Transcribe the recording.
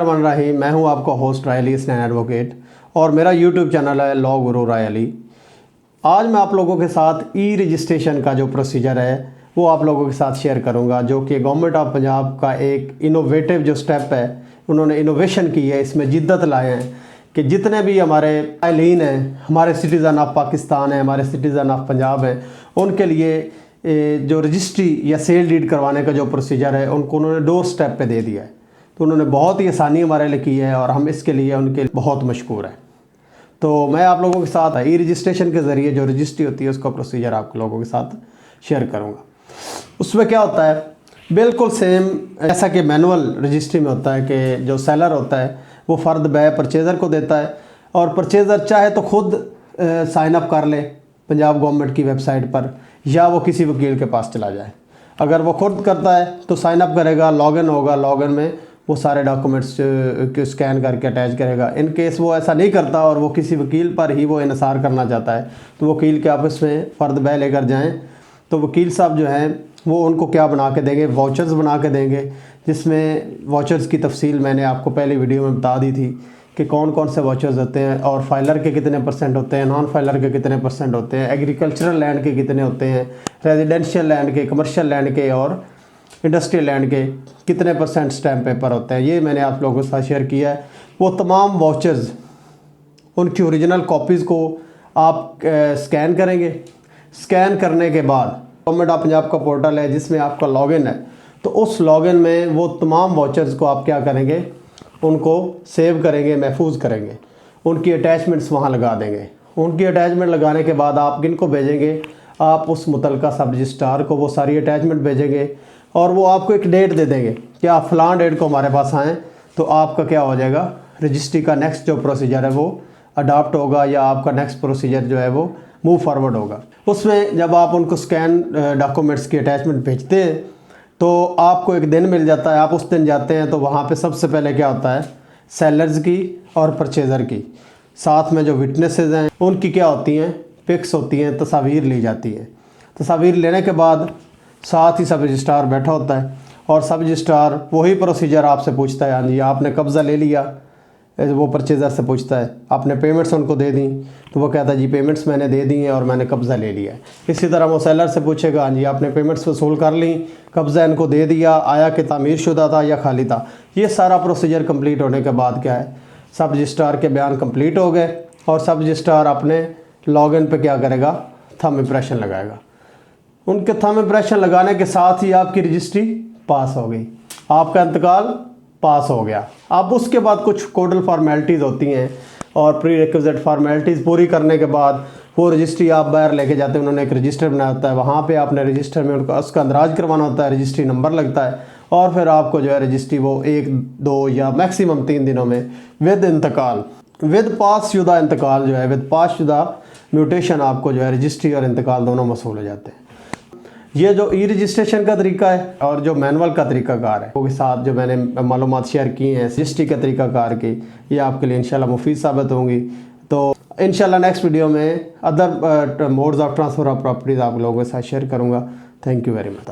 रही मैं हूं आपका होस्ट रायली स्नैन एडवोकेट और मेरा यूट्यूब चैनल है लॉ गुरु रायली। आज मैं आप लोगों के साथ ई रजिस्ट्रेशन का जो प्रोसीजर है वो आप लोगों के साथ शेयर करूंगा, जो कि गवर्नमेंट ऑफ पंजाब का एक इनोवेटिव जो स्टेप है, उन्होंने इनोवेशन की है, इसमें जिद्दत लाए हैं कि जितने भी हमारे आइलीन हैं, हमारे सिटीज़न ऑफ पाकिस्तान हैं, हमारे सिटीज़न ऑफ पंजाब हैं, उनके लिए जो रजिस्ट्री या सेल डीड करवाने का जो प्रोसीजर है उनको उन्होंने 2 स्टेप पे दे दिया है। तो उन्होंने बहुत ही आसानी हमारे लिए की है और हम इसके लिए उनके बहुत मशकूर हैं। तो मैं आप लोगों के साथ ई रजिस्ट्रेशन के ज़रिए जो रजिस्ट्री होती है उसका प्रोसीजर आप लोगों के साथ शेयर करूँगा। उसमें क्या होता है, बिल्कुल सेम ऐसा कि मैनुअल रजिस्ट्री में होता है कि जो सेलर होता है वो फ़र्द बै परचेज़र को देता है और परचेज़र चाहे तो ख़ुद साइन अप कर ले पंजाब गवर्नमेंट की वेबसाइट पर, या वो किसी वकील के पास चला जाए। अगर वो खुद करता है तो साइन अप करेगा, लॉगिन होगा, लॉगिन में वो सारे डॉक्यूमेंट्स को स्कैन करके अटैच करेगा। इन केस वो ऐसा नहीं करता और वो किसी वकील पर ही वो इन्सार करना चाहता है तो वकील के ऑफिस में फ़र्द बै लेकर जाएं, तो वकील साहब जो हैं वो उनको क्या बना के देंगे, वाउचर्स बना के देंगे, जिसमें वाउचर्स की तफसील मैंने आपको पहली वीडियो में बता दी थी कि कौन कौन से वाउचर्स होते हैं और फाइलर के कितने % होते हैं, नॉन फाइलर के कितने % होते हैं, एग्रीकल्चरल लैंड के कितने होते हैं, रेजिडेंशियल लैंड के, कमर्शियल लैंड के और इंडस्ट्रियल लैंड के कितने % स्टैम्प पेपर होते हैं। ये मैंने आप लोगों के साथ शेयर किया है। वो तमाम वाउचर्स, उनकी ओरिजिनल कॉपीज़ को आप स्कैन करेंगे। स्कैन करने के बाद गवर्नमेंट ऑफ पंजाब का पोर्टल है जिसमें आपका लॉगिन है, तो उस लॉगिन में वो तमाम वाउचर्स को आप क्या करेंगे, उनको सेव करेंगे, महफूज करेंगे, उनकी अटैचमेंट्स वहाँ लगा देंगे। उनकी अटैचमेंट लगाने के बाद आप किनको भेजेंगे, आप उस मुतलका सब रजिस्ट्रार को वो सारी अटैचमेंट भेजेंगे और वो आपको एक डेट दे देंगे कि आप फ़लाँ डेट को हमारे पास आएँ, तो आपका क्या हो जाएगा, रजिस्ट्री का नेक्स्ट जो प्रोसीजर है वो अडॉप्ट होगा या आपका नेक्स्ट प्रोसीजर जो है वो मूव फॉरवर्ड होगा। उसमें जब आप उनको स्कैन डॉक्यूमेंट्स की अटैचमेंट भेजते हैं तो आपको एक दिन मिल जाता है। आप उस दिन जाते हैं तो वहाँ पे सबसे पहले क्या होता है, सेलर्स की और परचेज़र की साथ में जो विटनेसेस हैं उनकी क्या होती हैं, पिक्स होती हैं, तस्वीर ली जाती है। तस्वीर लेने के बाद साथ ही सब रजिस्ट्रार बैठा होता है और सब रजिस्ट्रार वही प्रोसीजर आपसे पूछता है, हाँ जी आपने कब्ज़ा ले लिया, वो परचेज़र से पूछता है आपने पेमेंट्स उनको दे दी, तो वो कहता है जी पेमेंट्स मैंने दे दी हैं और मैंने कब्ज़ा ले लिया है। इसी तरह वो सेलर से पूछेगा, हाँ जी आपने पेमेंट्स वसूल कर ली, कब्ज़ा इनको दे दिया, आया कि तामीर शुदा था या खाली था। ये सारा प्रोसीजर कंप्लीट होने के बाद क्या है, सब रजिस्ट्रार के बयान कंप्लीट हो गए और सब रजिस्ट्रार अपने लॉगिन पे क्या करेगा, थंब इम्प्रेशन लगाएगा। उनके थंब इम्प्रेशन लगाने के साथ ही आपकी रजिस्ट्री पास हो गई, आपका इंतकाल पास हो गया। अब उसके बाद कुछ कोडल फार्मेलिटीज़ होती हैं और प्री रिक्विजिट फार्मेलिटीज़ पूरी करने के बाद वो रजिस्ट्री आप बाहर लेके जाते हैं। उन्होंने एक रजिस्टर बनाया होता है, वहाँ पे आपने रजिस्टर में उनका उसका अंदराज करवाना होता है, रजिस्ट्री नंबर लगता है और फिर आपको जो है रजिस्ट्री वो 1, 2 या मैक्सिमम 3 दिनों में विद इंतकाल, विद पास शुदा इंतकाल जो है, विद पास शुदा म्यूटेशन आपको जो है रजिस्ट्री और इंतकाल दोनों मसूल हो जाते हैं। ये जो ई रजिस्ट्रेशन का तरीका है और जो मैनुअल का तरीकाकार है, उसके साथ जो मैंने मालूमात शेयर की हैं रजिस्ट्री के तरीकाकार की, ये आपके लिए इंशाल्लाह मुफीद साबित होंगी। तो इंशाल्लाह नेक्स्ट वीडियो में other modes of transfer of properties आप लोगों के साथ शेयर करूँगा। Thank you very much.